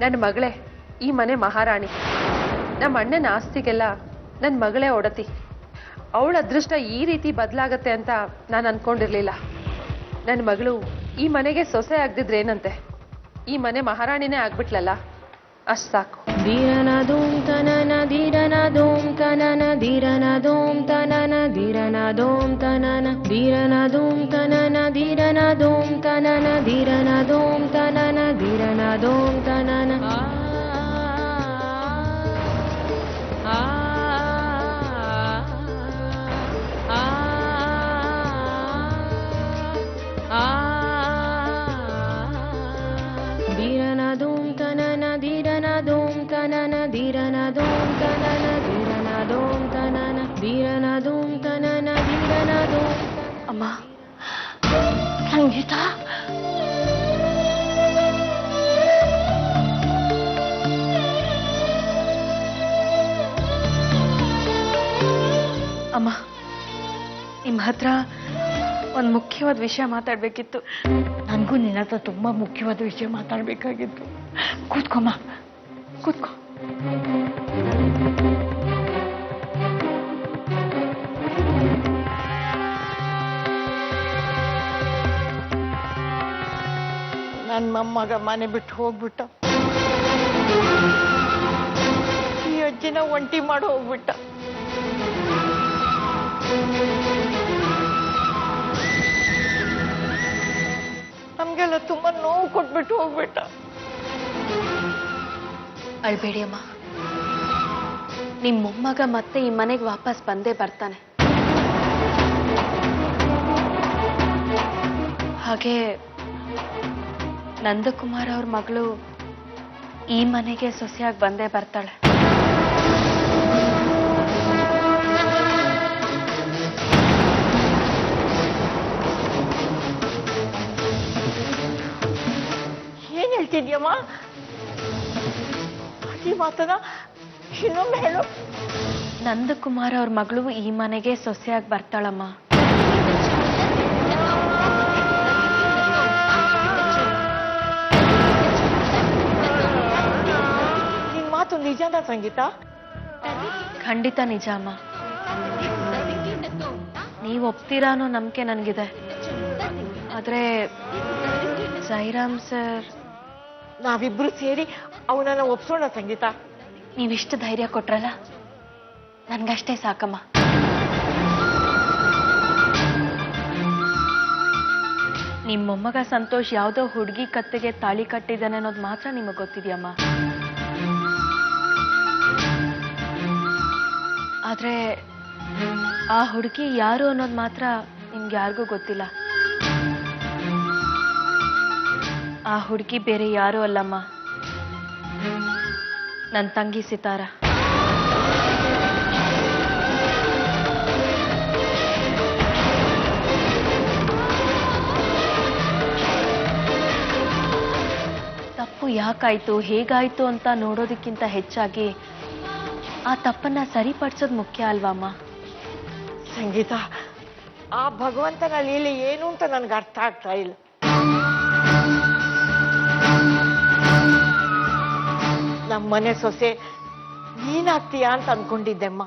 ನನ್ನ ಮಗಳೇ ಈ ಮನೆ ಮಹಾರಾಣಿ. ನಮ್ಮ ಅಣ್ಣನ ಆಸ್ತಿಗೆಲ್ಲ ನನ್ನ ಮಗಳೇ ಒಡತಿ. ಅವಳ ಅದೃಷ್ಟ ಈ ರೀತಿ ಬದಲಾಗತ್ತೆ ಅಂತ ನಾನು ಅನ್ಕೊಂಡಿರ್ಲಿಲ್ಲ. ನನ್ನ ಮಗಳು ಈ ಮನೆಗೆ ಸೊಸೆ ಆಗದಿದ್ರೇನಂತೆ, ಈ ಮನೆ ಮಹಾರಾಣಿನೇ ಆಗ್ಬಿಟ್ಲಲ್ಲ, ಅಷ್ಟು ಸಾಕು. ಧೀರನದೋಂ ತನನ ಧೀರನದೋಂ ತನನ ಧೀರನದೋಂ ತನನ ಧೀರನದೋಂ ತನನ ಧೀರನದೋಂ ತನನ ಧೀರನದೋಂ ತನನ ಧೀರನದೋಂ ತನನ ಧೀರನದೋಂ ತನನ ಧೀರನದೋಂ ತನನ ಧೀರನದೋಂ ತನನ ಧೀರನದೋಂ ತನನ ಧೀರನದೋಂ ತನನ ಧೀರನದೋಂ ತನನ ಧೀರನದೋಂ. ಅಮ್ಮ ಸಂಗೀತ, ಅಮ್ಮ ನಿಮ್ಮ ಹತ್ರ ಒಂದು ಮುಖ್ಯವಾದ ವಿಷಯ ಮಾತಾಡಬೇಕಿತ್ತು. ನನಗೂ ನಿನ್ನ ಹತ್ರ ತುಂಬ ಮುಖ್ಯವಾದ ವಿಷಯ ಮಾತಾಡಬೇಕಾಗಿತ್ತು. ಕೂತ್ಕೊಮ್ಮ, ಕೂತ್ಕೊ. ನನ್ನ ಮೊಮ್ಮಗ ಮನೆ ಬಿಟ್ಟು ಹೋಗ್ಬಿಟ್ಟ. ಈ ಅಜ್ಜಿನ ಒಂಟಿ ಮಾಡಿ ಹೋಗ್ಬಿಟ್ಟ. ನಮ್ಗೆಲ್ಲ ತುಂಬಾ ನೋವು ಕೊಟ್ಬಿಟ್ಟು ಹೋಗ್ಬಿಟ್ಟ. ಅಳ್ಬೇಡಿ ಅಮ್ಮ, ನಿಮ್ಮ ಮೊಮ್ಮಗ ಮತ್ತೆ ಈ ಮನೆಗೆ ವಾಪಸ್ ಬಂದೇ ಬರ್ತಾನೆ. ಹಾಗೆ ನಂದಕುಮಾರ್ ಅವ್ರ ಮಗಳು ಈ ಮನೆಗೆ ಸೊಸೆಯಾಗಿ ಬಂದೇ ಬರ್ತಾಳೆ. ಏನ್ ಹೇಳ್ತಿದ್ಯಮ್ಮ? ಈ ಮಾತನ ಇನ್ನೊಮ್ಮೆ ಹೇಳು. ನಂದಕುಮಾರ್ ಅವ್ರ ಮಗಳು ಈ ಮನೆಗೆ ಸೊಸೆಯಾಗಿ ಬರ್ತಾಳಮ್ಮ. ನಿನ್ ಮಾತು ನಿಜನಾ ಸಂಗೀತ? ಖಂಡಿತ ನಿಜ ಅಮ್ಮ. ನೀವು ಒಪ್ತೀರಾ ಅನ್ನೋ ನಂಬಿಕೆ ನನಗಿದೆ. ಆದ್ರೆ ಜೈರಾಮ್ ಸರ್, ನಾವಿಬ್ರು ಸೇರಿ ಅವನನ್ನ ಒಪ್ಸೋಣ ಸಂಗೀತ. ನೀವಿಷ್ಟು ಧೈರ್ಯ ಕೊಟ್ರಲ್ಲ, ನನ್ಗಷ್ಟೇ ಸಾಕಮ್ಮ. ನಿಮ್ಮ ಮೊಮ್ಮಗ ಸಂತೋಷ್ ಯಾವುದೋ ಹುಡುಗಿ ಕತ್ತೆಗೆ ತಾಳಿ ಕಟ್ಟಿದ್ದಾನೆ ಅನ್ನೋದು ಮಾತ್ರ ನಿಮಗೆ ಗೊತ್ತಿದೆಯಮ್ಮ. ಆದ್ರೆ ಆ ಹುಡುಗಿ ಯಾರು ಅನ್ನೋದು ಮಾತ್ರ ನಿಮ್ಗೆ ಯಾರಿಗೂ ಗೊತ್ತಿಲ್ಲ. ಆ ಹುಡುಗಿ ಬೇರೆ ಯಾರೂ ಅಲ್ಲಮ್ಮ, ನನ್ನ ತಂಗಿ ಸಿತಾರ. ತಪ್ಪು ಯಾಕಾಯ್ತು, ಹೇಗಾಯ್ತು ಅಂತ ನೋಡೋದಕ್ಕಿಂತ ಹೆಚ್ಚಾಗಿ ಆ ತಪ್ಪನ್ನ ಸರಿಪಡಿಸೋದು ಮುಖ್ಯ ಅಲ್ವಮ್ಮ? ಸಂಗೀತ, ಆ ಭಗವಂತನ ಲೀಲೆ ಏನು ಅಂತ ನನ್ಗೆ ಅರ್ಥ ಆಗ್ತಾ ಇಲ್ಲ. ನಮ್ಮನೆ ಸೊಸೆ ನೀನಾಗ್ತೀಯಾ ಅಂತ ಅನ್ಕೊಂಡಿದ್ದೆಮ್ಮ.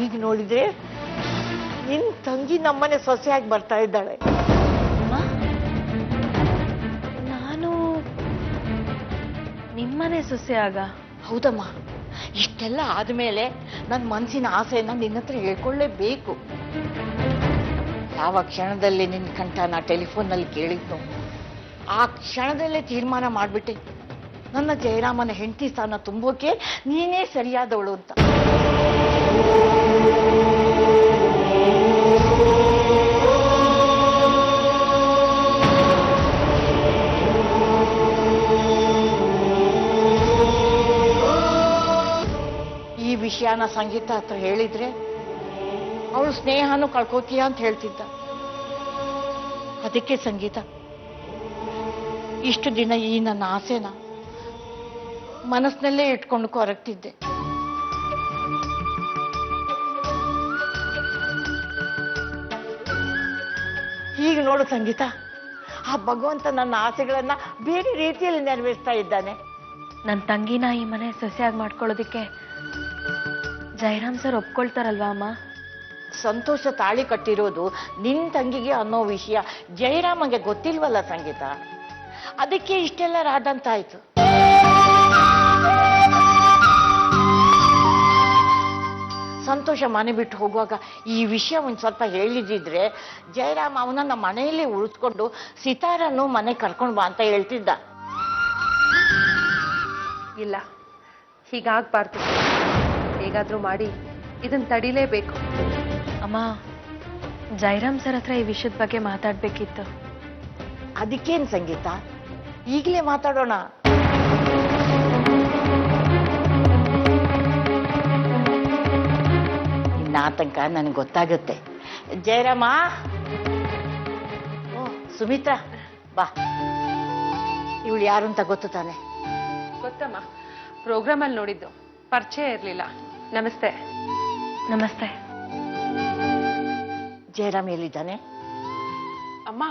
ಈಗ ನೋಡಿದ್ರೆ ನಿನ್ ತಂಗಿ ನಮ್ಮನೆ ಸೊಸೆಯಾಗಿ ಬರ್ತಾ ಇದ್ದಾಳೆ. ನಾನು ನಿಮ್ಮನೆ ಸೊಸೆ ಆಗ? ಹೌದಮ್ಮ, ಇಷ್ಟೆಲ್ಲ ಆದ್ಮೇಲೆ ನನ್ನ ಮನಸ್ಸಿನ ಆಸೆಯನ್ನ ನಿನ್ನ ಹತ್ರ ಹೇಳ್ಕೊಳ್ಳೇಬೇಕು. ಯಾವ ಕ್ಷಣದಲ್ಲಿ ನಿನ್ನ ಕಂಠ ನಾ ಟೆಲಿಫೋನ್ನಲ್ಲಿ ಕೇಳಿದ್ನು, ಆ ಕ್ಷಣದಲ್ಲೇ ತೀರ್ಮಾನ ಮಾಡ್ಬಿಟ್ಟೆ ನನ್ನ ಜಯರಾಮನ ಹೆಂಡತಿ ಸ್ಥಾನ ತುಂಬೋಕೆ ನೀನೇ ಸರಿಯಾದವಳು ಅಂತ. ಈ ವಿಷಯನ ಸಂಗೀತ ಹತ್ರ ಹೇಳಿದ್ರೆ ಅವಳು ಸ್ನೇಹನೂ ಕಳ್ಕೋತೀಯ ಅಂತ ಹೇಳ್ತಿದ್ದ. ಅದಕ್ಕೆ ಸಂಗೀತ ಇಷ್ಟು ದಿನ ಈ ನನ್ನ ಆಸೆನ ಮನಸ್ಸಿನಲ್ಲೇ ಇಟ್ಕೊಂಡು ಕೊರಗ್ತಿದ್ದೆ. ಈಗ ನೋಡು ಸಂಗೀತ, ಆ ಭಗವಂತ ನನ್ನ ಆಸೆಗಳನ್ನ ಬೇರೆ ರೀತಿಯಲ್ಲಿ ನೆರವೇರಿಸ್ತಾ ಇದ್ದಾನೆ. ನನ್ನ ತಂಗಿನ ಈ ಮನೆ ಸೊಸೆಯಾಗಿ ಮಾಡ್ಕೊಳ್ಳೋದಿಕ್ಕೆ ಜಯರಾಮ್ ಸರ್ ಒಪ್ಕೊಳ್ತಾರಲ್ವಾ ಅಮ್ಮ? ಸಂತೋಷ ತಾಳಿ ಕಟ್ಟಿರೋದು ನಿನ್ ತಂಗಿಗೆ ಅನ್ನೋ ವಿಷಯ ಜಯರಾಮಗೆ ಗೊತ್ತಿಲ್ವಲ್ಲ ಸಂಗೀತ, ಅದಕ್ಕೆ ಇಷ್ಟೆಲ್ಲ ರಾದಂತಾಯ್ತು. ಸಂತೋಷ ಮನೆ ಬಿಟ್ಟು ಹೋಗುವಾಗ ಈ ವಿಷಯ ಒಂದ್ ಸ್ವಲ್ಪ ಹೇಳಿದಿದ್ರೆ ಜಯರಾಮ್ ಅವನನ್ನ ಮನೆಯಲ್ಲಿ ಉಳಿಸ್ಕೊಂಡು ಸಿತಾರನ್ನು ಮನೆ ಕರ್ಕೊಂಡು ಬಾ ಅಂತ ಹೇಳ್ತಿದ್ದ. ಇಲ್ಲ, ಹೀಗಾಗ್ಬಾರ್ದು. ಹೇಗಾದ್ರೂ ಮಾಡಿ ಇದನ್ನ ತಡಿಲೇಬೇಕು. ಅಮ್ಮ, ಜಯರಾಮ್ ಸರ್ ಹತ್ರ ಈ ವಿಷಯದ ಬಗ್ಗೆ ಮಾತಾಡ್ಬೇಕಿತ್ತು. ಅದಕ್ಕೇನ್ ಸಂಗೀತ, ಈಗಲೇ ಮಾತಾಡೋಣ. ಇನ್ನ ಆತಂಕ ನನಗೆ ಗೊತ್ತಾಗುತ್ತೆ. ಜಯರಾಮ, ಓ ಸುಮಿತ್ರಾ, ಬಾ. ಇವಳು ಯಾರು ಅಂತ ಗೊತ್ತು ತಾನೆ? ಗೊತ್ತಮ್ಮ, ಪ್ರೋಗ್ರಾಮಲ್ಲಿ ನೋಡಿದ್ದು, ಪರಿಚಯ ಇರಲಿಲ್ಲ. ನಮಸ್ತೆ. ನಮಸ್ತೆ. ಜಯರಾಮ್ ಎಲ್ಲಿದ್ದಾನೆ? ಅಮ್ಮ,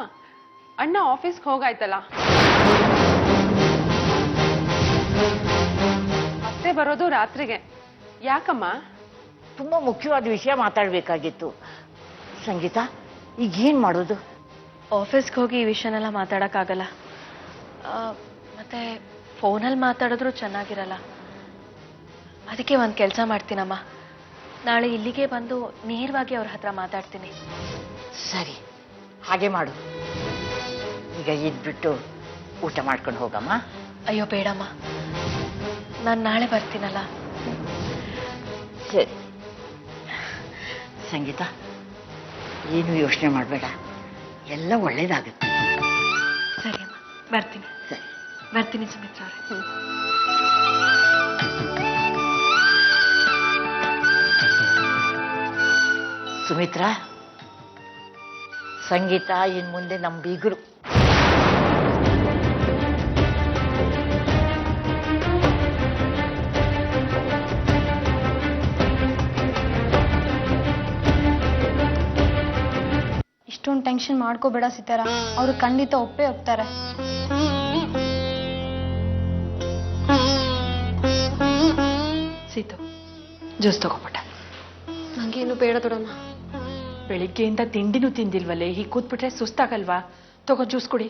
ಅಣ್ಣ ಆಫೀಸ್ಗೆ ಹೋಗಾಯ್ತಲ್ಲ, ಮತ್ತೆ ಬರೋದು ರಾತ್ರಿಗೆ. ಯಾಕಮ್ಮ? ತುಂಬಾ ಮುಖ್ಯವಾದ ವಿಷಯ ಮಾತಾಡ್ಬೇಕಾಗಿತ್ತು. ಸಂಗೀತ, ಈಗ ಏನ್ ಮಾಡೋದು? ಆಫೀಸ್ಗೆ ಹೋಗಿ ಈ ವಿಷಯನೆಲ್ಲ ಮಾತಾಡೋಕ್ಕಾಗಲ್ಲ. ಮತ್ತೆ ಫೋನಲ್ಲಿ ಮಾತಾಡಿದ್ರು ಚೆನ್ನಾಗಿರಲ್ಲ. ಅದಕ್ಕೆ ಒಂದು ಕೆಲಸ ಮಾಡ್ತೀನಮ್ಮ, ನಾಳೆ ಇಲ್ಲಿಗೆ ಬಂದು ನೇರವಾಗಿ ಅವ್ರ ಹತ್ರ ಮಾತಾಡ್ತೀನಿ. ಸರಿ, ಹಾಗೆ ಮಾಡು. ಈಗ ಇದ್ಬಿಟ್ಟು ಊಟ ಮಾಡ್ಕೊಂಡು ಹೋಗಮ್ಮ. ಅಯ್ಯೋ ಬೇಡಮ್ಮ, ನಾನು ನಾಳೆ ಬರ್ತೀನಲ್ಲ. ಸರಿ ಸಂಗೀತ, ಏನು ಯೋಚನೆ ಮಾಡಬೇಡ, ಎಲ್ಲ ಒಳ್ಳೇದಾಗುತ್ತೆ. ಸರಿ ಅಮ್ಮ, ಬರ್ತೀನಿ. ಸರಿ, ಬರ್ತೀನಿ ಸುಮಿತ್ರಾ ಅವರೇ. ಸುಮಿತ್ರಾ, ಸಂಗೀತ ಇನ್ ಮುಂದೆ ನಮ್ಮ ಬೀಗರು. ಇಷ್ಟೊಂದು ಟೆನ್ಷನ್ ಮಾಡ್ಕೋಬೇಡ ಸಿತಾರ, ಅವರು ಖಂಡಿತ ಒಪ್ಪೇ ಹೋಗ್ತಾರೆ. ಸೀತು, ಜ್ಯೂಸ್ ತಗೋಬಿಟ್ಟ. ನಂಗೇನು ಬೇಡ ದೊಡಮ್ಮ. ಬೆಳಿಗ್ಗೆಯಿಂದ ತಿಂಡಿನೂ ತಿಂದಿಲ್ವಲ್ಲೇ, ಹೀಗೆ ಕೂತ್ಬಿಟ್ರೆ ಸುಸ್ತಾಗಲ್ವಾ? ತಗೋ ಜ್ಯೂಸ್ ಕುಡಿ.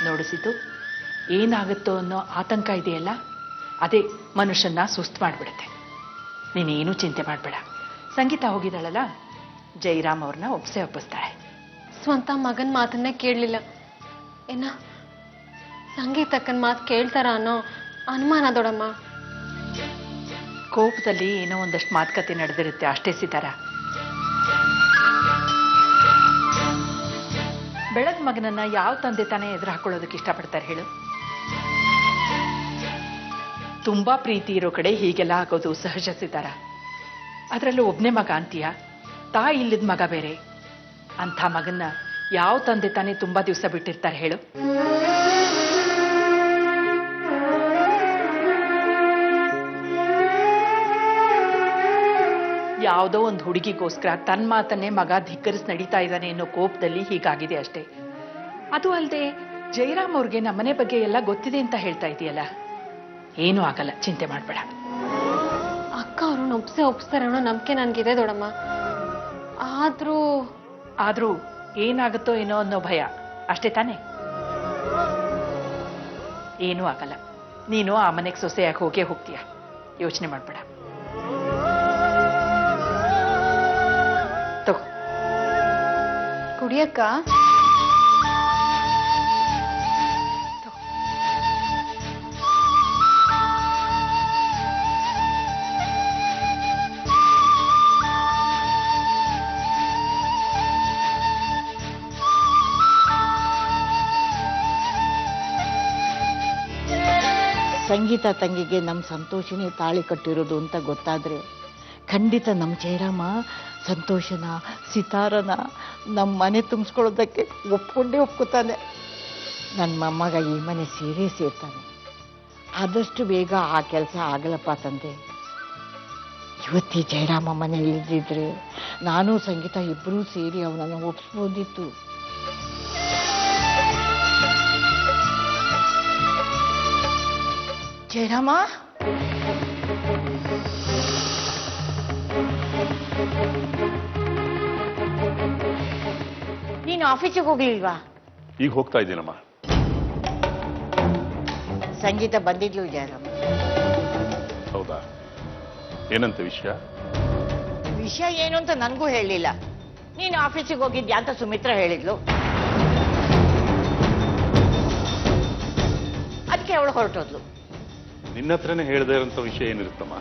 ನೋಡು ಸೀತು, ಏನಾಗುತ್ತೋ ಅನ್ನೋ ಆತಂಕ ಇದೆಯಲ್ಲ, ಅದೇ ಮನುಷ್ಯನ್ನ ಸುಸ್ತು ಮಾಡಿಬಿಡುತ್ತೆ. ನೀನೇನು ಚಿಂತೆ ಮಾಡಬೇಡ. ಸಂಗೀತ ಹೋಗಿದ್ದಾಳಲ್ಲ, ಜಯರಾಮ್ ಅವ್ರನ್ನ ಒಪ್ಪಿಸ್ತಾಳೆ. ಸ್ವಂತ ಮಗನ ಮಾತನ್ನೇ ಕೇಳಲಿಲ್ಲ, ಏನ ಸಂಗೀತಕ್ಕನ ಮಾತು ಕೇಳ್ತಾರ ಅನ್ನೋ ಅನುಮಾನ ದೊಡಮ್ಮ. ಕೋಪದಲ್ಲಿ ಏನೋ ಒಂದಷ್ಟು ಮಾತುಕತೆ ನಡೆದಿರುತ್ತೆ ಅಷ್ಟೇ ಸಿತಾರ. ಬೆಳಗ್ ಮಗನನ್ನ ಯಾವ ತಂದೆ ತಾನೇ ಎದುರು ಹಾಕೊಳ್ಳೋದಕ್ಕೆ ಇಷ್ಟಪಡ್ತಾರೆ ಹೇಳು? ತುಂಬಾ ಪ್ರೀತಿ ಇರೋ ಕಡೆ ಹೀಗೆಲ್ಲ ಆಗೋದು ಸಹಜ ಸಿತಾರ. ಅದರಲ್ಲೂ ಒಬ್ನೇ ಮಗ ಅಂತೀಯ, ತಾಯಿ ಇಲ್ಲದ ಮಗ ಬೇರೆ. ಅಂಥ ಮಗನ್ನ ಯಾವ ತಂದೆ ತಾನೇ ತುಂಬಾ ದಿವಸ ಬಿಟ್ಟಿರ್ತಾರೆ ಹೇಳು? ಯಾವುದೋ ಒಂದು ಹುಡುಗಿಗೋಸ್ಕರ ತನ್ನ ಮಾತನ್ನೇ ಮಗ ಧಿಕ್ಕರಿಸಿ ನಡೀತಾ ಇದ್ದಾನೆ ಅನ್ನೋ ಕೋಪದಲ್ಲಿ ಹೀಗಾಗಿದೆ ಅಷ್ಟೇ. ಅದು ಅಲ್ಲದೆ ಜಯರಾಮ್ ಅವ್ರಿಗೆ ನಮ್ಮನೆ ಬಗ್ಗೆ ಎಲ್ಲ ಗೊತ್ತಿದೆ ಅಂತ ಹೇಳ್ತಾ ಇದೆಯಲ್ಲ, ಏನೂ ಆಗಲ್ಲ, ಚಿಂತೆ ಮಾಡಬೇಡ. ಅಕ್ಕ ಅವ್ರನ್ನ ಒಪ್ಸ್ತಾರೆ ಅನ್ನೋ ನಂಬಿಕೆ ನನ್ಗಿದೆ ದೊಡಮ್ಮ. ಆದ್ರೂ ಏನಾಗುತ್ತೋ ಏನೋ ಅನ್ನೋ ಭಯ ಅಷ್ಟೇ ತಾನೆ? ಏನೂ ಆಗಲ್ಲ, ನೀನು ಆ ಮನೆಗೆ ಸೊಸೆಯಾಗಿ ಹೋಗೇ ಹೋಗ್ತೀಯ, ಯೋಚನೆ ಮಾಡಬೇಡ. ತಗೋ ಕುಡಿಯಕ್ಕ. ಸಂಗೀತ ತಂಗಿಗೆ ನಮ್ಮ ಸಂತೋಷನೇ ತಾಳಿ ಕಟ್ಟಿರೋದು ಅಂತ ಗೊತ್ತಾದ್ರೆ ಖಂಡಿತ ನಮ್ಮ ಜಯರಾಮ ಸಂತೋಷನ ಸಿತಾರನ ನಮ್ಮ ಮನೆ ತುಂಬಿಸ್ಕೊಳ್ಳೋದಕ್ಕೆ ಒಪ್ಕೋತಾನೆ. ನನ್ನ ಮೊಮ್ಮಗ ಈ ಮನೆ ಸೇರ್ತಾನೆ. ಆದಷ್ಟು ಬೇಗ ಆ ಕೆಲಸ ಆಗಲಪ್ಪ ತಂದೆ. ಇವತ್ತೇ ಜಯರಾಮ ಮನೇಲಿ ಇದ್ದಿದ್ರೆ ನಾನು ಸಂಗೀತ ಇಬ್ಬರೂ ಸೇರಿ ಅವನನ್ನು ಒಪ್ಪಿಸ್ಬೋದಿತ್ತು. ಜಯರಾಮ, ನೀನು ಆಫೀಸಿಗೆ ಹೋಗ್ಲಿಲ್ವಾ? ಈಗ ಹೋಗ್ತಾ ಇದ್ದೀನಮ್ಮ. ಸಂಗೀತ ಬಂದಿದ್ಲು ಜಯರಾಮ. ಹೌದಾ? ಏನಂತ ವಿಷಯ? ವಿಷಯ ಏನು ಅಂತ ನನಗೂ ಹೇಳಲಿಲ್ಲ. ನೀನು ಆಫೀಸಿಗೆ ಹೋಗಿದ್ಯಾ ಅಂತ ಸುಮಿತ್ರಾ ಹೇಳಿದ್ಲು. ಅದಕ್ಕೆ ಅವಳು ಹೊರಟೋದ್ಲು. ನಿನ್ನ ಹತ್ರನೇ ಹೇಳದೇ ಇರೋಂಥ ವಿಷಯ ಏನಿರುತ್ತಮ್ಮ?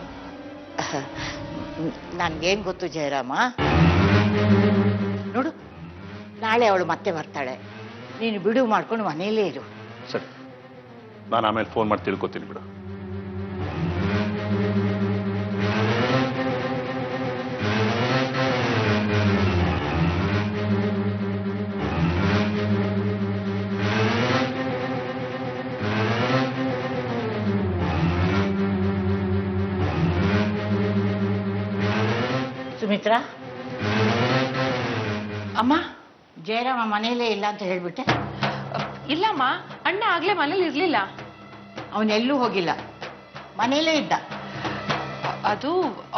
ನನ್ಗೇನ್ ಗೊತ್ತು ಜಯರಾಮ. ನೋಡು, ನಾಳೆ ಅವಳು ಮತ್ತೆ ಬರ್ತಾಳೆ. ನೀನು ಬಿಡುವು ಮಾಡ್ಕೊಂಡು ಮನೆಯಲ್ಲೇ ಇರು. ಸರಿ, ನಾನು ಆಮೇಲೆ ಫೋನ್ ಮಾಡಿ ತಿಳ್ಕೊತೀನಿ ಬಿಡು. ಸುಮಿತ್ರಾ, ಅಮ್ಮ, ಜಯರಾಮ ಮನೆಯಲ್ಲೇ ಇಲ್ಲ ಅಂತ ಹೇಳ್ಬಿಟ್ಟೆ. ಇಲ್ಲಮ್ಮ, ಅಣ್ಣ ಆಗ್ಲೇ ಮನೇಲಿ ಇರ್ಲಿಲ್ಲ. ಅವನೆಲ್ಲೂ ಹೋಗಿಲ್ಲ, ಮನೆಯಲ್ಲೇ ಇದ್ದ. ಅದು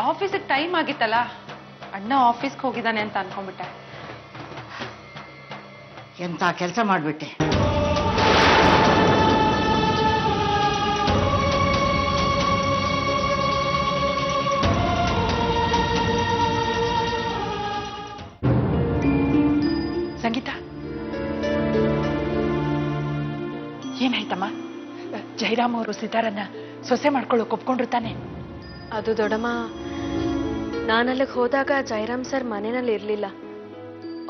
ಆಫೀಸಿಗೆ ಟೈಮ್ ಆಗಿತ್ತಲ್ಲ, ಅಣ್ಣ ಆಫೀಸ್ಗೆ ಹೋಗಿದ್ದಾನೆ ಅಂತ ಅನ್ಕೊಂಡ್ಬಿಟ್ಟೆ. ಎಂತ ಕೆಲಸ ಮಾಡ್ಬಿಟ್ಟೆ. ಸಂಗೀತ, ಏನಾಯ್ತಮ್ಮ? ಜಯರಾಮ್ ಅವರು ಸಿತಾರನ್ನ ಸೊಸೆ ಮಾಡ್ಕೊಳ್ಳೋಕೆ ಒಪ್ಕೊಂಡ್ರು ತಾನೆ? ಅದು ದೊಡ್ಡಮ್ಮ, ನಾನಲ್ಲಿಗೆ ಹೋದಾಗ ಜಯರಾಮ್ ಸರ್ ಮನೆಯಲ್ಲಿ ಇರಲಿಲ್ಲ,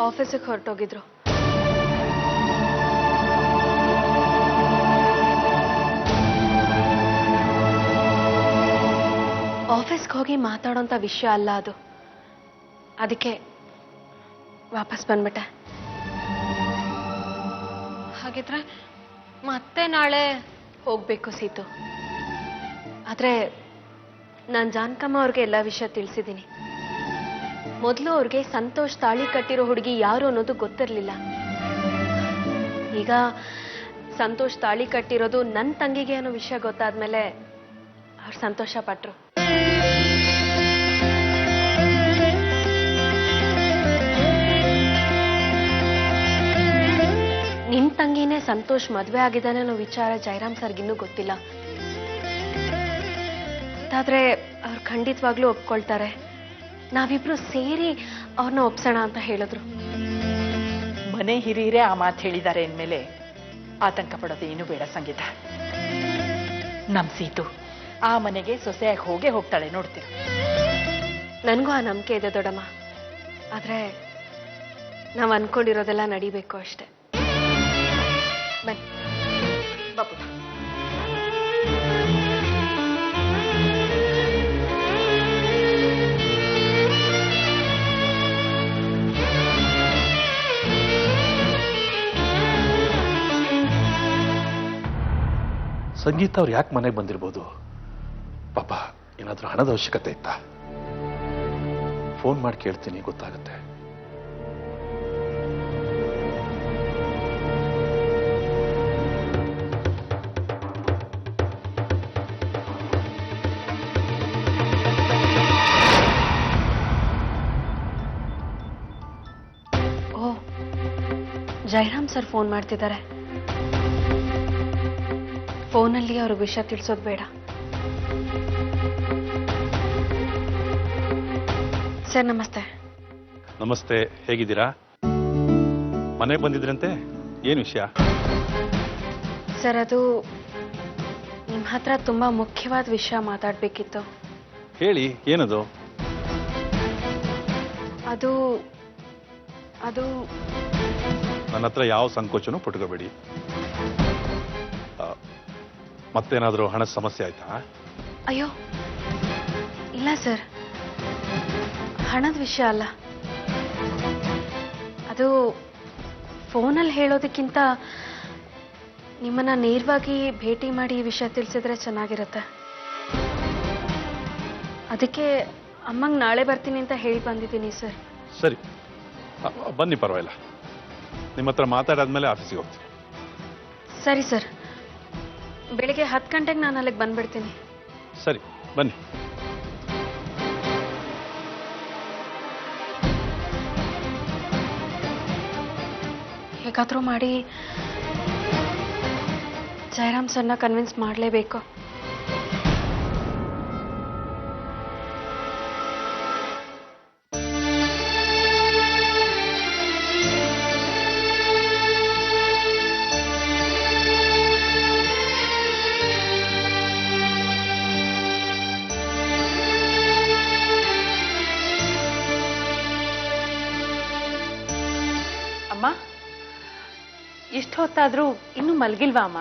ಆಫೀಸಿಗೆ ಹೊರಟೋಗಿದ್ರು. ಆಫೀಸ್ಗೆ ಹೋಗಿ ಮಾತಾಡೋಂಥ ವಿಷಯ ಅಲ್ಲ ಅದು. ಅದಕ್ಕೆ ವಾಪಸ್ ಬಂದ್ಬಿಟ್ಟೆ. ಹಾಗಿದ್ರೆ ಮತ್ತೆ ನಾಳೆ ಹೋಗ್ಬೇಕು ಸೀತು. ಆದ್ರೆ ನಾನು ಜಾನಕಮ್ಮ ಅವ್ರಿಗೆ ಎಲ್ಲ ವಿಷಯ ತಿಳಿಸಿದ್ದೀನಿ. ಮೊದಲು ಅವ್ರಿಗೆ ಸಂತೋಷ್ ತಾಳಿ ಕಟ್ಟಿರೋ ಹುಡುಗಿ ಯಾರು ಅನ್ನೋದು ಗೊತ್ತಿರಲಿಲ್ಲ. ಈಗ ಸಂತೋಷ್ ತಾಳಿ ಕಟ್ಟಿರೋದು ನನ್ನ ತಂಗಿಗೆ ಅನ್ನೋ ವಿಷಯ ಗೊತ್ತಾದ್ಮೇಲೆ ಅವ್ರು ಸಂತೋಷ ಪಟ್ರು. ನಿಮ್ ತಂಗಿನೇ ಸಂತೋಷ್ ಮದ್ವೆ ಆಗಿದ್ದಾನೆ ಅನ್ನೋ ವಿಚಾರ ಜಯರಾಮ್ ಸರ್ಗಿನ್ನೂ ಗೊತ್ತಿಲ್ಲ. ಆದ್ರೆ ಅವ್ರು ಖಂಡಿತವಾಗ್ಲೂ ಒಪ್ಕೊಳ್ತಾರೆ. ನಾವಿಬ್ರು ಸೇರಿ ಅವ್ರನ್ನ ಒಪ್ಸೋಣ ಅಂತ ಹೇಳಿದ್ರು. ಮನೆ ಹಿರಿಯರೇ ಆ ಮಾತು ಹೇಳಿದ್ದಾರೆ ಅಂದಮೇಲೆ ಆತಂಕ ಪಡೋದು ಏನೂ ಬೇಡ ಸಂಗೀತ. ನಮ್ ಸೀತು ಆ ಮನೆಗೆ ಸೊಸೆಯಾಗಿ ಹೋಗ್ತಾಳೆ, ನೋಡ್ತೀರ. ನನಗೂ ಆ ನಂಬಿಕೆ ಇದೆ ದೊಡ್ಡಮ್ಮ. ಆದ್ರೆ ನಾವು ಅನ್ಕೊಂಡಿರೋದೆಲ್ಲ ನಡಿಬೇಕು ಅಷ್ಟೆ. ಬನ್ನಿ ಬಾಪು. ಸಂಗೀತ ಅವ್ರು ಯಾಕೆ ಮನೆಗೆ ಬಂದಿರ್ಬೋದು? ಪಾಪ ಏನಾದ್ರೂ ಹಣದ ಅವಶ್ಯಕತೆ ಇತ್ತಾ? ಫೋನ್ ಮಾಡಿ ಕೇಳ್ತೀನಿ, ಗೊತ್ತಾಗುತ್ತೆ. ಓ, ಜಯರಾಮ್ ಸರ್ ಫೋನ್ ಮಾಡ್ತಿದ್ದಾರೆ. ಫೋನಲ್ಲಿ ಅವ್ರಿಗೆ ವಿಷಯ ತಿಳಿಸೋದು ಬೇಡ. ಸರ್ ನಮಸ್ತೆ. ನಮಸ್ತೆ, ಹೇಗಿದ್ದೀರಾ? ಮನೆಗೆ ಬಂದಿದ್ರಂತೆ, ಏನು ವಿಷಯ? ಸರ್, ಅದು ನಿಮ್ಮ ಹತ್ರ ತುಂಬಾ ಮುಖ್ಯವಾದ ವಿಷಯ ಮಾತಾಡಬೇಕಿತ್ತು. ಹೇಳಿ, ಏನದು? ಅದು ಅದು ನನ್ನ ಹತ್ರ ಯಾವ ಸಂಕೋಚನೂ ಪಟ್ಕೋಬೇಡಿ. ಮತ್ತೇನಾದರೂ ಹಣದ ಸಮಸ್ಯೆ ಆಯ್ತಾ? ಅಯ್ಯೋ ಇಲ್ಲ ಸರ್, ಹಣದ ವಿಷಯ ಅಲ್ಲ. ಅದು ಫೋನಲ್ಲಿ ಹೇಳೋದಕ್ಕಿಂತ ನಿಮ್ಮನ್ನ ನೇರವಾಗಿ ಭೇಟಿ ಮಾಡಿ ಈ ವಿಷಯ ತಿಳಿಸಿದ್ರೆ ಚೆನ್ನಾಗಿರುತ್ತೆ. ಅದಕ್ಕೆ ಅಮ್ಮಂಗೆ ನಾಳೆ ಬರ್ತೀನಿ ಅಂತ ಹೇಳಿ ಬಂದಿದ್ದೀನಿ ಸರ್. ಸರಿ, ಬನ್ನಿ, ಪರವಾಗಿಲ್ಲ. ನಿಮ್ಮ ಹತ್ರ ಮಾತಾಡಾದ್ಮೇಲೆ ಆಫೀಸಿಗೆ ಹೋಗ್ತೀನಿ. ಸರಿ ಸರ್, ಬೆಳಿಗ್ಗೆ 10 ಗಂಟೆಗೆ ನಾನು ಅಲ್ಲಿಗೆ ಬಂದ್ಬಿಡ್ತೀನಿ. ಸರಿ, ಬನ್ನಿ. ಹೇಗಾದರೂ ಮಾಡಿ ಜಯರಾಮ್ ಸರ್ನ ಕನ್ವಿನ್ಸ್ ಮಾಡಲೇಬೇಕು. ಅಮ್ಮ, ಇಷ್ಟು ಹೊತ್ತಾದ್ರೂ ಇನ್ನೂ ಮಲಗಿಲ್ವಾ ಅಮ್ಮ?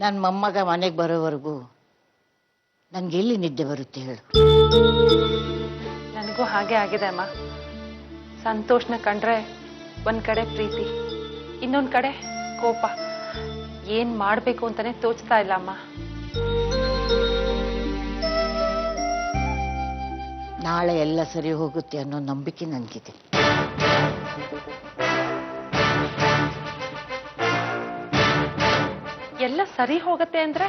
ನನ್ನ ಮೊಮ್ಮಗ ಮನೆಗೆ ಬರೋವರೆಗೂ ನನಗೆಲ್ಲಿ ನಿದ್ದೆ ಬರುತ್ತೆ ಹೇಳು? ನನಗೂ ಹಾಗೆ ಆಗಿದೆ ಅಮ್ಮ. ಸಂತೋಷನ ಕಂಡ್ರೆ ಒಂದ್ ಕಡೆ ಪ್ರೀತಿ, ಇನ್ನೊಂದ್ ಕಡೆ ಕೋಪ. ಏನ್ ಮಾಡ್ಬೇಕು ಅಂತಾನೆ ತೋಚ್ತಾ ಇಲ್ಲ ಅಮ್ಮ. ನಾಳೆ ಎಲ್ಲ ಸರಿ ಹೋಗುತ್ತೆ ಅನ್ನೋ ನಂಬಿಕೆ ನನಗಿದೆ. ಎಲ್ಲ ಸರಿ ಹೋಗತ್ತೆ ಅಂದ್ರೆ?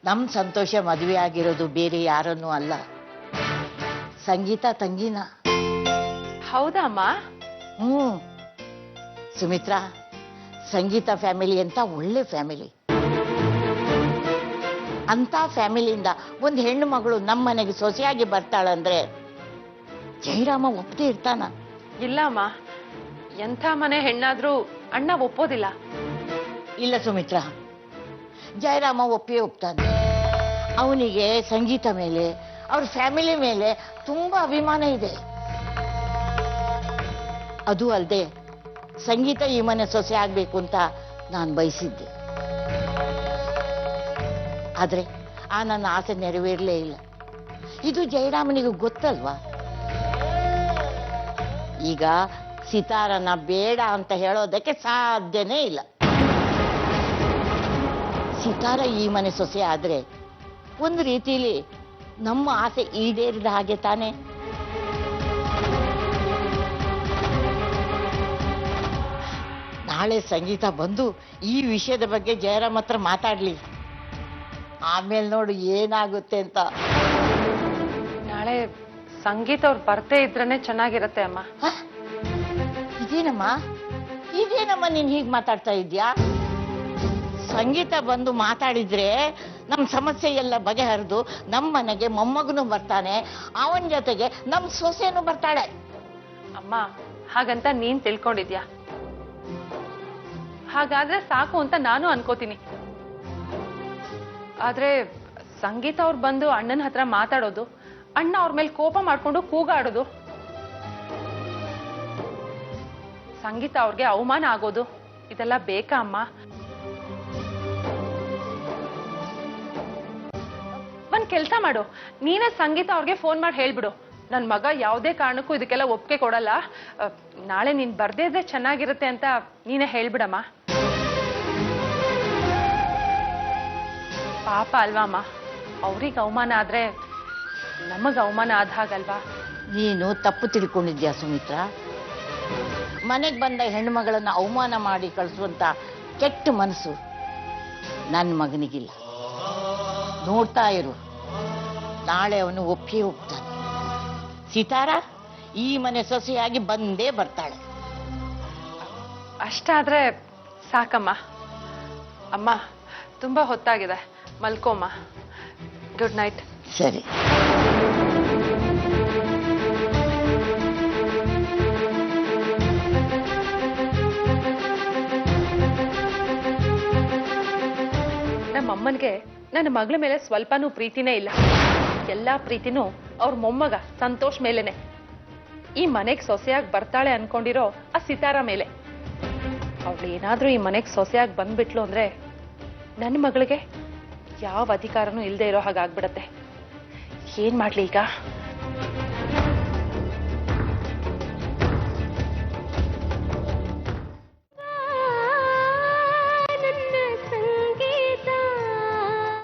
ನಮ್ಮ ಸಂತೋಷ ಮದುವೆ ಆಗಿರೋದು ಬೇರೆ ಯಾರನ್ನೂ ಅಲ್ಲ, ಸಂಗೀತ ತಂಗಿನ. ಹೌದಾ ಅಮ್ಮ? ಸುಮಿತ್ರಾ, ಸಂಗೀತ ಫ್ಯಾಮಿಲಿ ಅಂತ ಒಳ್ಳೆ ಫ್ಯಾಮಿಲಿ. ಅಂತ ಫ್ಯಾಮಿಲಿಯಿಂದ ಒಂದು ಹೆಣ್ಣು ಮಗಳು ನಮ್ಮ ಮನೆಗೆ ಸೊಸೆಯಾಗಿ ಬರ್ತಾಳಂದ್ರೆ ಜಯರಾಮ ಒಪ್ಪದೇ ಇರ್ತಾನ? ಇಲ್ಲ ಅಮ್ಮ, ಎಂಥ ಮನೆ ಹೆಣ್ಣಾದ್ರೂ ಅಣ್ಣ ಒಪ್ಪೋದಿಲ್ಲ. ಇಲ್ಲ ಸುಮಿತ್ರಾ, ಜಯರಾಮ ಒಪ್ಪೇ ಒಪ್ತಾನೆ. ಅವನಿಗೆ ಸಂಗೀತ ಮೇಲೆ, ಅವ್ರ ಫ್ಯಾಮಿಲಿ ಮೇಲೆ ತುಂಬಾ ಅಭಿಮಾನ ಇದೆ. ಅದು ಅಲ್ಲದೆ ಸಂಗೀತ ಈ ಮನೆ ಸೊಸೆ ಆಗ್ಬೇಕು ಅಂತ ನಾನು ಬಯಸಿದ್ದೆ. ಆದ್ರೆ ಆ ನನ್ನ ಆಸೆ ನೆರವೇರಲೇ ಇಲ್ಲ. ಇದು ಜಯರಾಮನಿಗೆ ಗೊತ್ತಲ್ವಾ? ಈಗ ಸಿತಾರನ ಬೇಡ ಅಂತ ಹೇಳೋದಕ್ಕೆ ಸಾಧ್ಯನೇ ಇಲ್ಲ. ಸಿತಾರ ಈ ಮನೆ ಸೊಸೆ ಆದ್ರೆ ಒಂದು ರೀತಿಯಲ್ಲಿ ನಮ್ಮ ಆಸೆ ಈಡೇರಿದ ಹಾಗೆ ತಾನೆ. ನಾಳೆ ಸಂಗೀತ ಬಂದು ಈ ವಿಷಯದ ಬಗ್ಗೆ ಜಯರಾಮ್ ಹತ್ರ ಮಾತಾಡ್ಲಿ, ಆಮೇಲೆ ನೋಡು ಏನಾಗುತ್ತೆ ಅಂತ. ನಾಳೆ ಸಂಗೀತ ಅವ್ರು ಬರ್ದೇ ಇದ್ರೇನೆ ಚೆನ್ನಾಗಿರತ್ತೆ ಅಮ್ಮ. ಇದೇನಮ್ಮ ನೀನ್ ಹೀಗ್ ಮಾತಾಡ್ತಾ ಇದ್ಯಾ? ಸಂಗೀತ ಬಂದು ಮಾತಾಡಿದ್ರೆ ನಮ್ ಸಮಸ್ಯೆ ಎಲ್ಲ ಬಗೆಹರಿದು ನಮ್ಮ ಮನೆಗೆ ಮೊಮ್ಮಗನು ಬರ್ತಾನೆ, ಅವನ ಜೊತೆಗೆ ನಮ್ ಸೊಸೆನೂ ಬರ್ತಾಳೆ. ಅಮ್ಮ, ಹಾಗಂತ ನೀನ್ ತಿಳ್ಕೊಂಡಿದ್ಯಾ? ಹಾಗಾದ್ರೆ ಸಾಕು ಅಂತ ನಾನು ಅನ್ಕೋತೀನಿ. ಆದ್ರೆ ಸಂಗೀತ ಅವ್ರು ಬಂದು ಅಣ್ಣನ ಹತ್ರ ಮಾತಾಡೋದು, ಅಣ್ಣ ಅವ್ರ ಮೇಲೆ ಕೋಪ ಮಾಡ್ಕೊಂಡು ಕೂಗಾಡೋದು, ಸಂಗೀತ ಅವ್ರಿಗೆ ಅವಮಾನ ಆಗೋದು, ಇದೆಲ್ಲ ಬೇಕಾ ಅಮ್ಮ? ಒಂದ್ ಕೆಲ್ಸ ಮಾಡು, ನೀನೇ ಸಂಗೀತ ಅವ್ರಿಗೆ ಫೋನ್ ಮಾಡಿ ಹೇಳ್ಬಿಡು, ನನ್ ಮಗ ಯಾವುದೇ ಕಾರಣಕ್ಕೂ ಇದಕ್ಕೆಲ್ಲ ಒಪ್ಪಿಗೆ ಕೊಡಲ್ಲ, ನಾಳೆ ನೀನ್ ಬರ್ದೇ ಇದ್ರೆ ಚೆನ್ನಾಗಿರುತ್ತೆ ಅಂತ ನೀನೇ ಹೇಳ್ಬಿಡಮ್ಮ. ಪಾಪ ಅಲ್ವಾ ಅಮ್ಮ, ಅವ್ರಿಗೆ ಅವಮಾನ ಆದ್ರೆ ನಮಗ್ ಅವಮಾನ ಆದ ಹಾಗಲ್ವಾ? ನೀನು ತಪ್ಪು ತಿಳ್ಕೊಂಡಿದ್ಯಾ ಸುಮಿತ್ರಾ? ಮನೆಗೆ ಬಂದ ಹೆಣ್ಣು ಮಗಳನ್ನ ಅವಮಾನ ಮಾಡಿ ಕಳಿಸುವಂತ ಕೆಟ್ಟ ಮನಸ್ಸು ನನ್ನ ಮಗನಿಗಿಲ್ಲ. ನೋಡ್ತಾ ಇರು, ನಾಳೆ ಅವನು ಒಪ್ಪಿಯೇ ಒಪ್ತಾನೆ. ಸಿತಾರ ಈ ಮನೆ ಸೊಸೆಯಾಗಿ ಬಂದೇ ಬರ್ತಾಳೆ. ಅಷ್ಟಾದ್ರೆ ಸಾಕಮ್ಮ. ಅಮ್ಮ, ತುಂಬಾ ಹೊತ್ತಾಗಿದೆ, ಮಲ್ಕೋಮ್ಮ. Good night. ಸರಿ. ನಮ್ಮಮ್ಮನಿಗೆ ನನ್ನ ಮಗಳ ಮೇಲೆ ಸ್ವಲ್ಪನೂ ಪ್ರೀತಿನೇ ಇಲ್ಲ. ಎಲ್ಲಾ ಪ್ರೀತಿನೂ ಅವ್ರ ಮೊಮ್ಮಗ ಸಂತೋಷ್ ಮೇಲೆನೆ. ಈ ಮನೆಗ್ ಸೊಸೆಯಾಗಿ ಬರ್ತಾಳೆ ಅನ್ಕೊಂಡಿರೋ ಆ ಸಿತಾರ ಮೇಲೆ. ಅವಳು ಏನಾದ್ರೂ ಈ ಮನೆಗ್ ಸೊಸೆಯಾಗಿ ಬಂದ್ಬಿಟ್ಲು ಅಂದ್ರೆ ನನ್ನ ಮಗಳಿಗೆ ಯಾವ ಅಧಿಕಾರನೂ ಇಲ್ಲದೆ ಇರೋ ಹಾಗಾಗ್ಬಿಡತ್ತೆ. ಏನ್ ಮಾಡ್ಲಿ ಈಗ?